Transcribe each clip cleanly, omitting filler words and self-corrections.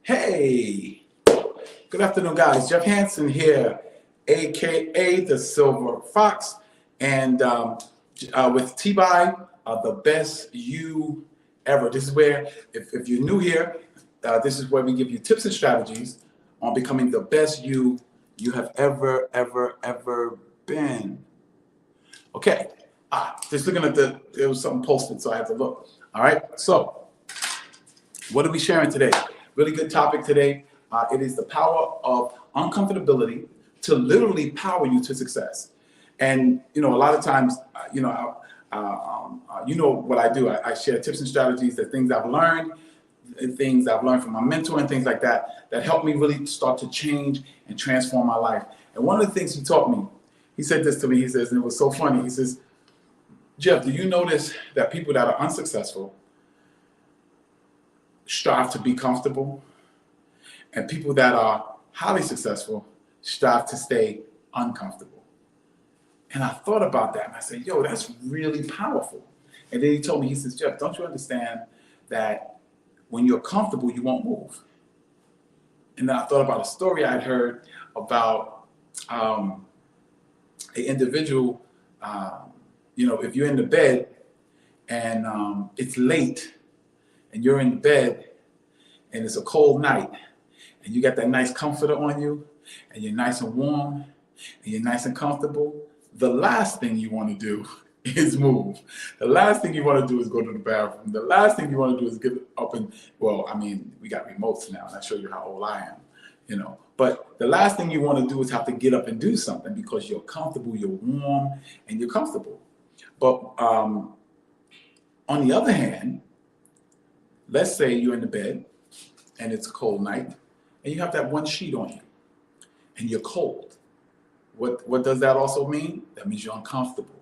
Hey, good afternoon, guys. Jeff Hansen here, aka the Silver Fox, and with TBYE, the best you ever. This is where, if you're new here, this is where we give you tips and strategies on becoming the best you have ever been. Okay, just looking at there was something posted, so I had to look. All right, so what are we sharing today? Really good topic today. It is the power of uncomfortability to literally power you to success. And a lot of times, you know what I do. I share tips and strategies, the things I've learned, things I've learned from my mentor, and things like that help me really start to change and transform my life. And one of the things he taught me, he said this to me. He says, and it was so funny. He says, "Jeff, do you notice that people that are unsuccessful strive to be comfortable, and people that are highly successful strive to stay uncomfortable?" And I thought about that, and I said, yo, that's really powerful. And then he told me, he says, "Jeff, don't you understand that when you're comfortable, you won't move?" And then I thought about a story I'd heard about an individual, if you're in the bed and it's late and you're in the bed and it's a cold night and you got that nice comforter on you and you're nice and warm and you're nice and comfortable, the last thing you want to do is move. The last thing you want to do is go to the bathroom. The last thing you want to do is get up and, we got remotes now, and I show you how old I am, But the last thing you want to do is have to get up and do something because you're comfortable, you're warm, and you're comfortable. But on the other hand, let's say you're in the bed and it's a cold night and you have that one sheet on you and you're cold. What does that also mean? That means you're uncomfortable.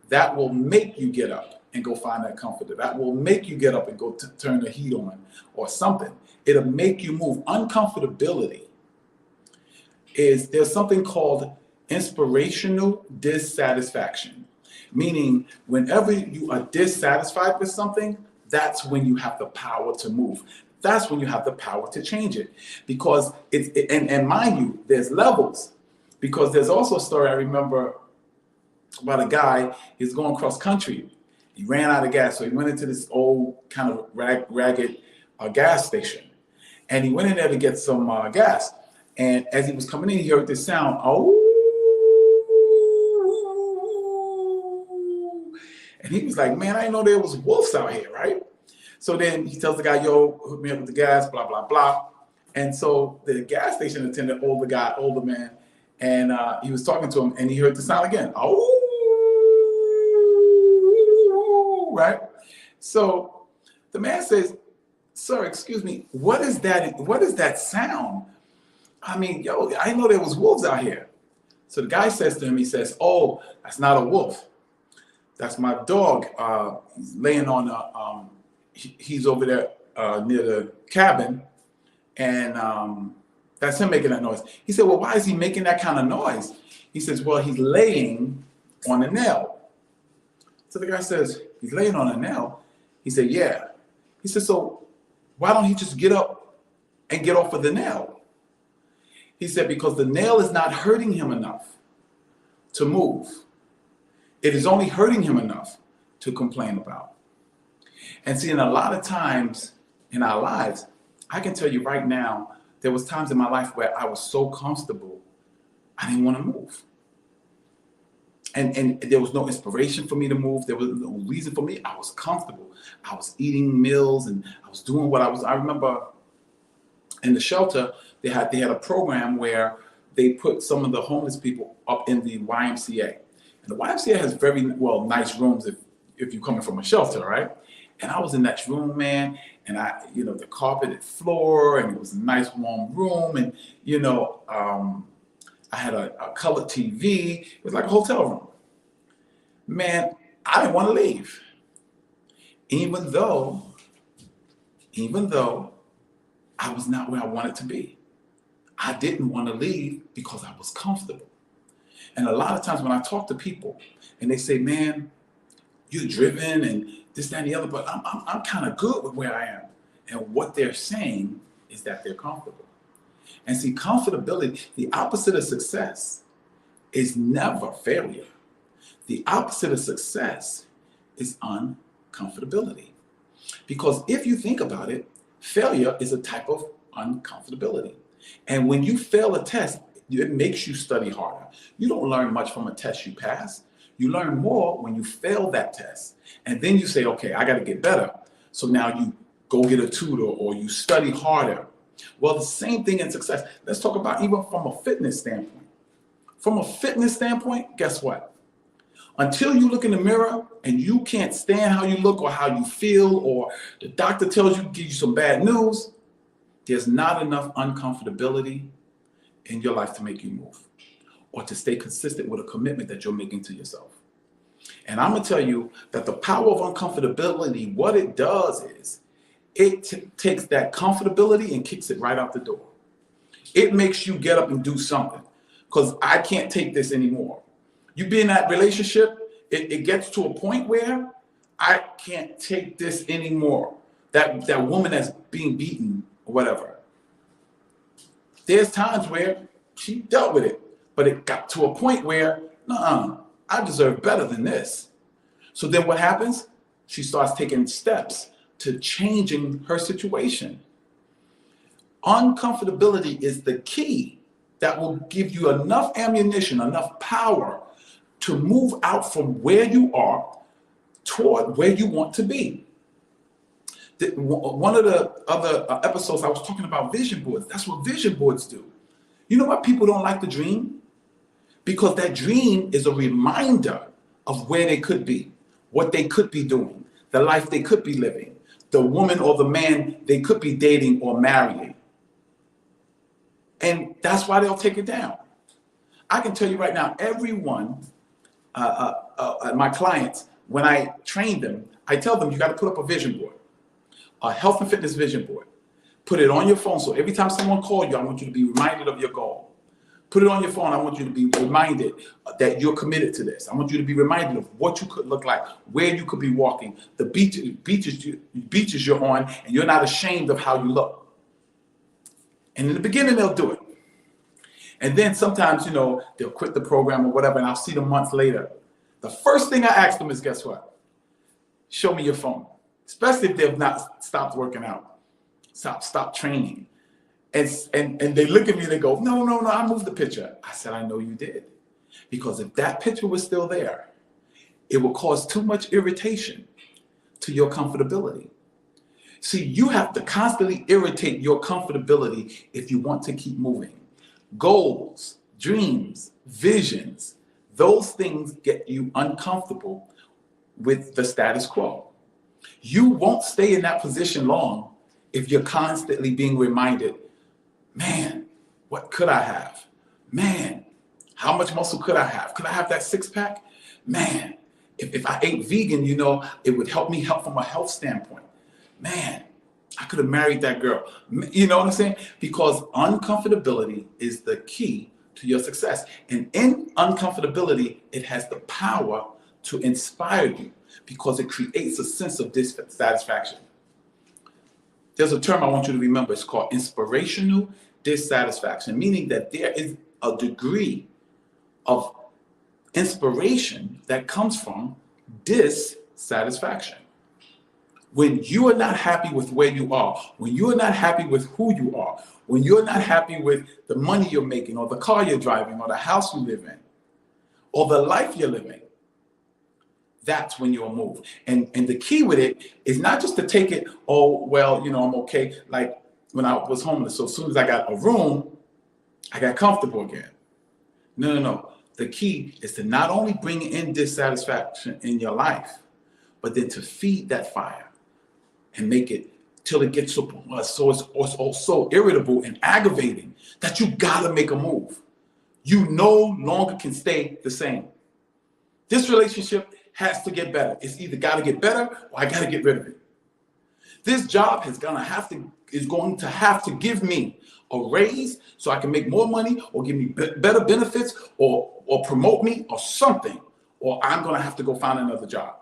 That will make you get up and go find that comforter. That will make you get up and go turn the heat on or something. It'll make you move. Uncomfortability there's something called inspirational dissatisfaction, meaning whenever you are dissatisfied with something, that's when you have the power to move. That's when you have the power to change it. Because and mind you, there's levels. Because there's also a story I remember about a guy, he's going cross country. He ran out of gas, so he went into this old kind of ragged gas station. And he went in there to get some gas. And as he was coming in, he heard this sound, oh. And he was like, man, I didn't know there was wolves out here, right? So then he tells the guy, yo, hook me up with the gas, blah, blah, blah. And so the gas station attendant, older man, and he was talking to him, and he heard the sound again. Oh, right? So the man says, sir, excuse me, what is that? What is that sound? I mean, yo, I didn't know there was wolves out here. So the guy says to him, he says, oh, that's not a wolf. That's my dog. He's laying on he's over there near the cabin, and that's him making that noise. He said, well, why is he making that kind of noise? He says, well, he's laying on a nail. So the guy says, he's laying on a nail? He said, yeah. He said, so why don't he just get up and get off of the nail? He said, because the nail is not hurting him enough to move. It is only hurting him enough to complain about. And see, in a lot of times in our lives, I can tell you right now, there was times in my life where I was so comfortable, I didn't want to move. And there was no inspiration for me to move. There was no reason for me. I was comfortable. I was eating meals and I was doing what I remember in the shelter, they had a program where they put some of the homeless people up in the YMCA. And the YMCA has very, nice rooms if you're coming from a shelter, right? And I was in that room, man, and the carpeted floor, and it was a nice warm room, and I had a colored TV. It was like a hotel room. Man, I didn't want to leave, even though I was not where I wanted to be. I didn't want to leave because I was comfortable. And a lot of times when I talk to people and they say, man, you're driven and this, that, and the other, but I'm kind of good with where I am. And what they're saying is that they're comfortable. And see, comfortability, the opposite of success is never failure. The opposite of success is uncomfortability. Because if you think about it, failure is a type of uncomfortability. And when you fail a test, it makes you study harder. You don't learn much from a test you pass. You learn more when you fail that test. And then you say, okay, I got to get better. So now you go get a tutor or you study harder. Well, the same thing in success. Let's talk about even from a fitness standpoint. From a fitness standpoint, guess what? Until you look in the mirror and you can't stand how you look or how you feel, or the doctor tells you, give you some bad news, there's not enough uncomfortability in your life to make you move or to stay consistent with a commitment that you're making to yourself. And I'm going to tell you that the power of uncomfortability, what it does is it takes that comfortability and kicks it right out the door. It makes you get up and do something because I can't take this anymore. You be in that relationship, it gets to a point where I can't take this anymore. That woman that's being beaten or whatever. There's times where she dealt with it, but it got to a point where, I deserve better than this. So then what happens? She starts taking steps to changing her situation. Uncomfortability is the key that will give you enough ammunition, enough power to move out from where you are toward where you want to be. One of the other episodes I was talking about vision boards. That's what vision boards do. You know why people don't like to dream? Because that dream is a reminder of where they could be, what they could be doing, the life they could be living, the woman or the man they could be dating or marrying. And that's why they'll take it down. I can tell you right now, everyone, my clients, when I train them, I tell them you got to put up a vision board, a health and fitness vision board. Put it on your phone. So every time someone calls you, I want you to be reminded of your goal. Put it on your phone. I want you to be reminded that you're committed to this. I want you to be reminded of what you could look like, where you could be walking, the beaches you're on, and you're not ashamed of how you look. And in the beginning, they'll do it. And then sometimes, they'll quit the program or whatever, and I'll see them months later. The first thing I ask them is, guess what? Show me your phone, especially if they've not stopped working out, stop training. And they look at me and they go, no, I moved the picture. I said, I know you did. Because if that picture was still there, it will cause too much irritation to your comfortability. See, you have to constantly irritate your comfortability if you want to keep moving. Goals, dreams, visions, those things get you uncomfortable with the status quo. You won't stay in that position long if you're constantly being reminded, man, what could I have? Man, how much muscle could I have? Could I have that six pack? Man, if I ate vegan, it would help me from a health standpoint. Man, I could have married that girl. You know what I'm saying? Because uncomfortability is the key to your success. And in uncomfortability, it has the power to inspire you because it creates a sense of dissatisfaction. There's a term I want you to remember. It's called inspirational dissatisfaction, meaning that there is a degree of inspiration that comes from dissatisfaction. When you are not happy with where you are, when you are not happy with who you are, when you're not happy with the money you're making or the car you're driving or the house you live in or the life you're living, that's when you'll move. And the key with it is not just to take it, I'm okay. Like when I was homeless, so as soon as I got a room, I got comfortable again. No. The key is to not only bring in dissatisfaction in your life, but then to feed that fire and make it till it gets so it's so irritable and aggravating that you gotta make a move. You no longer can stay the same. This relationship has to get better. It's either got to get better or I got to get rid of it. This job is going to have to give me a raise so I can make more money or give me better benefits or promote me or something, or I'm going to have to go find another job.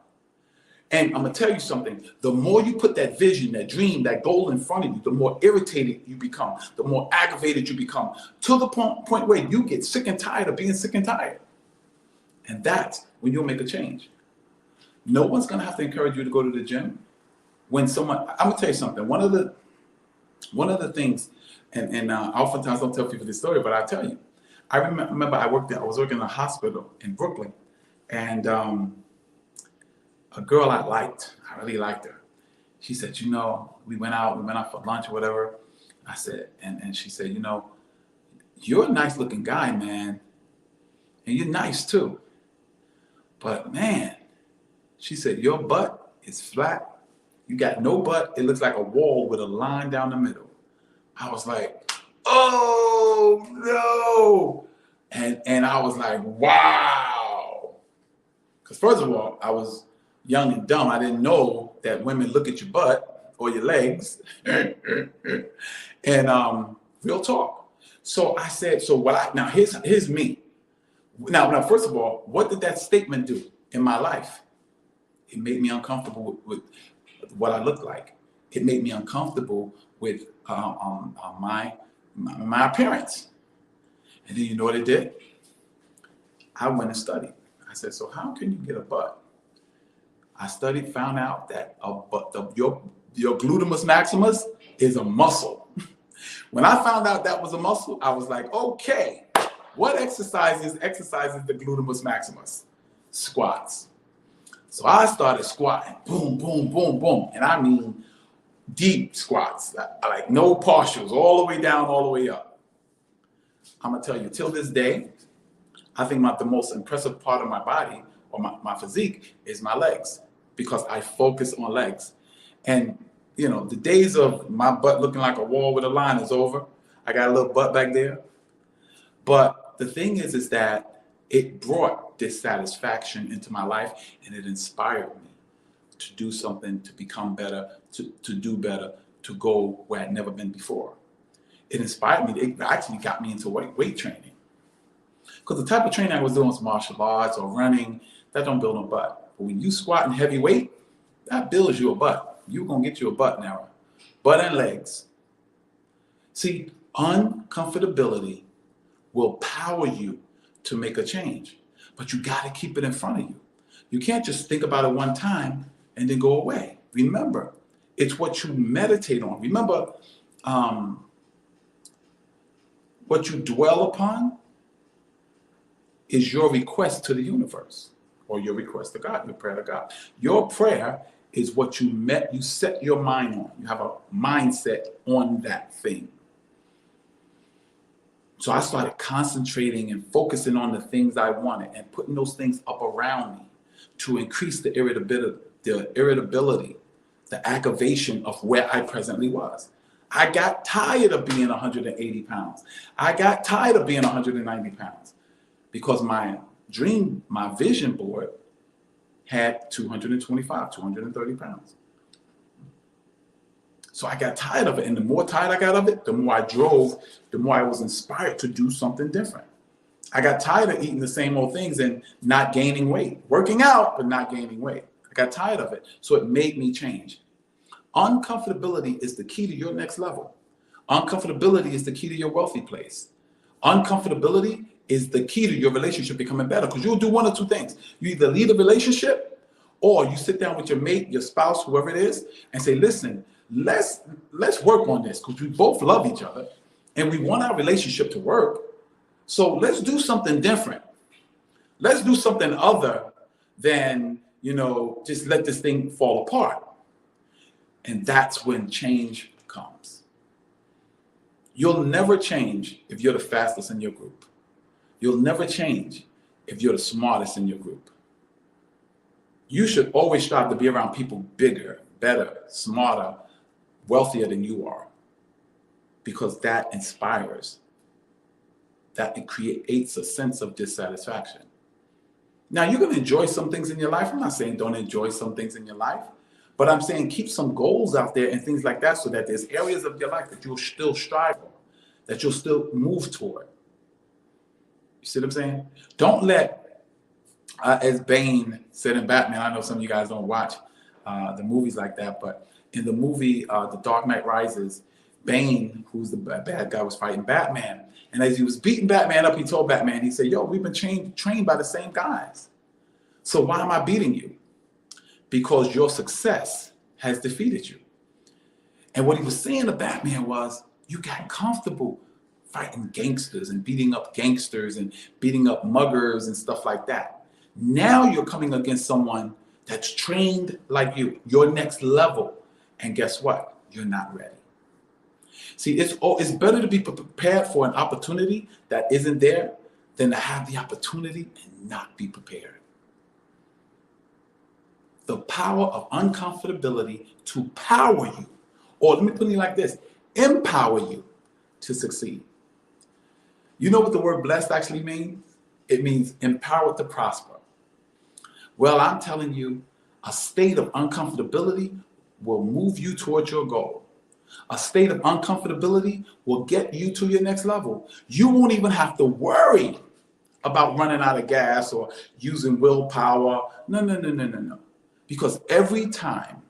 And I'm going to tell you something. The more you put that vision, that dream, that goal in front of you, the more irritated you become, the more aggravated you become, to the point where you get sick and tired of being sick and tired. And that's when you'll make a change. No one's going to have to encourage you to go to the gym. When someone, I'm going to tell you something. One of the things, and I oftentimes don't tell people this story, but I'll tell you. I remember I was working in a hospital in Brooklyn, and a girl I really liked her. She said, we went out for lunch or whatever. I said, and she said, you're a nice looking guy, man. And you're nice too. But man, she said, your butt is flat. You got no butt. It looks like a wall with a line down the middle. I was like, oh no. And I was like, wow. Because first of all, I was young and dumb. I didn't know that women look at your butt or your legs. And real talk. So I said, now here's me. Now, first of all, what did that statement do in my life? It made me uncomfortable with what I looked like. It made me uncomfortable with my appearance. And then you know what it did? I went and studied. I said, so how can you get a butt? I studied, found out that your gluteus maximus is a muscle. When I found out that was a muscle, I was like, okay, what exercises the gluteus maximus? Squats. So I started squatting, boom, boom, boom, boom. And I mean deep squats, like no partials, all the way down, all the way up. I'm gonna tell you, till this day, I think the most impressive part of my body or my physique is my legs, because I focus on legs. And the days of my butt looking like a wall with a line is over. I got a little butt back there. But the thing is that it brought dissatisfaction into my life, and it inspired me to do something, to become better, to do better, to go where I'd never been before. It inspired me. It actually got me into weight training. Because the type of training I was doing was martial arts or running. That don't build no butt. But when you squat in heavy weight, that builds you a butt. You're going to get you a butt now. Butt and legs. See, uncomfortability will power you to make a change. But you got to keep it in front of you. You can't just think about it one time and then go away. Remember, it's what you meditate on. Remember, what you dwell upon is your request to the universe, or your request to God, your prayer to God. Your prayer is what you set your mind on. You have a mindset on that thing. So I started concentrating and focusing on the things I wanted and putting those things up around me to increase the irritability, the aggravation of where I presently was. I got tired of being 180 pounds. I got tired of being 190 pounds because my vision board had 225, 230 pounds. So I got tired of it. And the more tired I got of it, the more I drove, the more I was inspired to do something different. I got tired of eating the same old things and not gaining weight, working out, but not gaining weight. I got tired of it. So it made me change. Uncomfortability is the key to your next level. Uncomfortability is the key to your wealthy place. Uncomfortability is the key to your relationship becoming better, because you'll do one or two things. You either lead a relationship, or you sit down with your mate, your spouse, whoever it is, and say, listen, let's work on this, because we both love each other and we want our relationship to work. So let's do something different. Let's do something other than, just let this thing fall apart. And that's when change comes. You'll never change if you're the fastest in your group. You'll never change if you're the smartest in your group. You should always strive to be around people bigger, better, smarter, wealthier than you are, because that inspires, that it creates a sense of dissatisfaction. Now, you're going to enjoy some things in your life. I'm not saying don't enjoy some things in your life, but I'm saying keep some goals out there and things like that, so that there's areas of your life that you'll still strive for, that you'll still move toward. You see what I'm saying? Don't let, as Bane said in Batman, I know some of you guys don't watch the movies like that. But in the movie, The Dark Knight Rises, Bane, who's the bad guy, was fighting Batman. And as he was beating Batman up, he told Batman, he said, yo, we've been trained by the same guys. So why am I beating you? Because your success has defeated you. And what he was saying to Batman was, you got comfortable fighting gangsters and beating up gangsters and beating up muggers and stuff like that. Now you're coming against someone that's trained like you, your next level. And guess what? You're not ready. See, it's better to be prepared for an opportunity that isn't there than to have the opportunity and not be prepared. The power of uncomfortability to power you, or let me put it like this, empower you to succeed. You know what the word blessed actually means? It means empowered to prosper. Well, I'm telling you, a state of uncomfortability will move you towards your goal. A state of uncomfortability will get you to your next level. You won't even have to worry about running out of gas or using willpower. No. Because every time,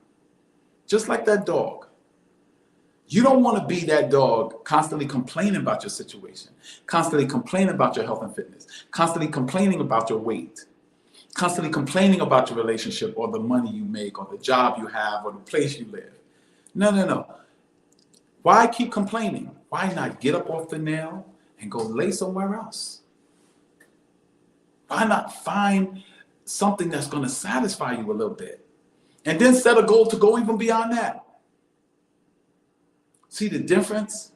just like that dog, you don't want to be that dog constantly complaining about your situation, constantly complaining about your health and fitness, constantly complaining about your weight, constantly complaining about your relationship or the money you make or the job you have or the place you live. No. Why keep complaining? Why not get up off the nail and go lay somewhere else? Why not find something that's going to satisfy you a little bit? And then set a goal to go even beyond that. See the difference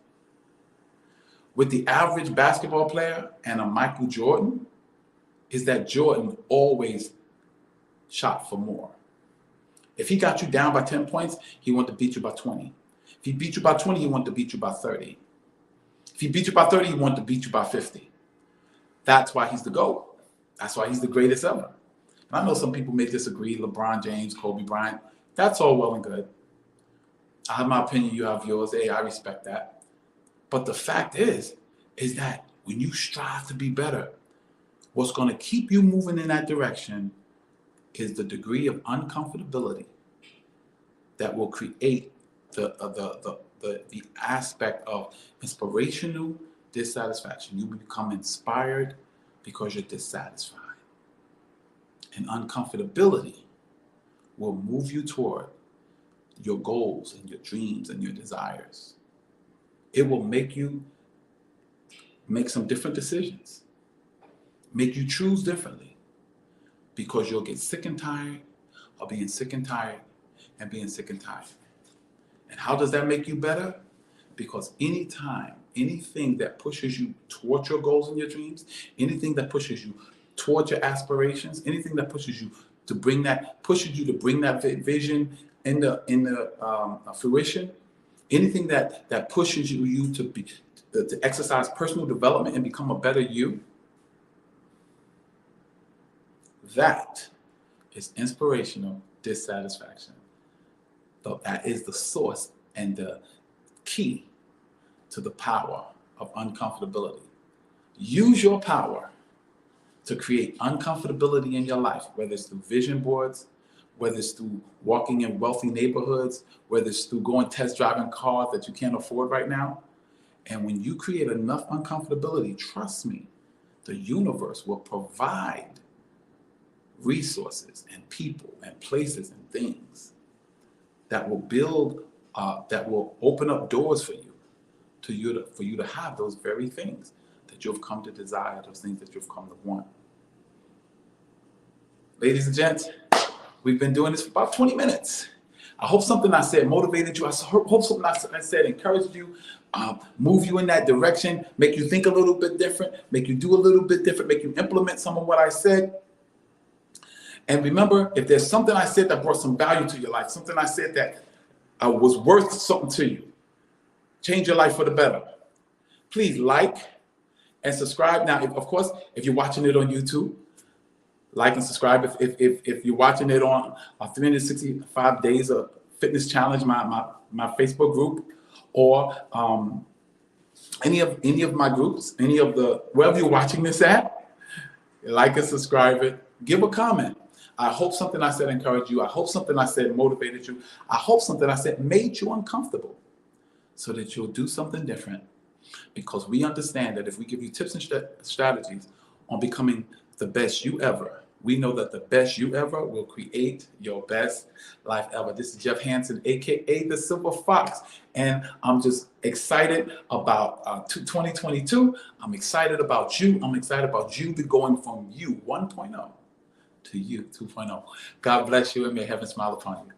with the average basketball player and a Michael Jordan is that Jordan always shot for more. If he got you down by 10 points, he wanted to beat you by 20. If he beat you by 20, he wanted to beat you by 30. If he beat you by 30, he wanted to beat you by 50. That's why he's the GOAT. That's why he's the greatest ever. And I know some people may disagree, LeBron James, Kobe Bryant. That's all well and good. I have my opinion, you have yours. Hey, I respect that. But the fact is that when you strive to be better, what's going to keep you moving in that direction is the degree of uncomfortability that will create the aspect of inspirational dissatisfaction. You become inspired because you're dissatisfied. And uncomfortability will move you toward your goals and your dreams and your desires. It will make you make some different decisions, make you choose differently, because you'll get sick and tired of being sick and tired and being sick and tired. And how does that make you better? Because anything that pushes you towards your goals and your dreams, anything that pushes you towards your aspirations, anything that pushes you to bring that vision into fruition, anything that pushes you to exercise personal development and become a better you, that is inspirational dissatisfaction. So that is the source and the key to the power of uncomfortability. Use your power to create uncomfortability in your life, whether it's through vision boards, whether it's through walking in wealthy neighborhoods, whether it's through going test driving cars that you can't afford right now. And when you create enough uncomfortability, trust me, the universe will provide resources and people and places and things that will build, that will open up doors for you, for you to have those very things that you've come to desire, those things that you've come to want. Ladies and gents, we've been doing this for about 20 minutes. I hope something I said motivated you. I hope something I said encouraged you, move you in that direction, make you think a little bit different, make you do a little bit different, make you implement some of what I said. And remember, if there's something I said that brought some value to your life, something I said that was worth something to you, change your life for the better, please like and subscribe. Now, of course, if you're watching it on YouTube, like and subscribe. If you're watching it on 365 Days of Fitness Challenge, my Facebook group, or any of my groups, wherever you're watching this at, like and subscribe it, give a comment. I hope something I said encouraged you. I hope something I said motivated you. I hope something I said made you uncomfortable so that you'll do something different, because we understand that if we give you tips and strategies on becoming the best you ever, we know that the best you ever will create your best life ever. This is Jeff Hansen, aka the Silver Fox, and I'm just excited about 2022. I'm excited about you. I'm excited about you going from you 1.0 to you 2.0. God bless you, and may heaven smile upon you.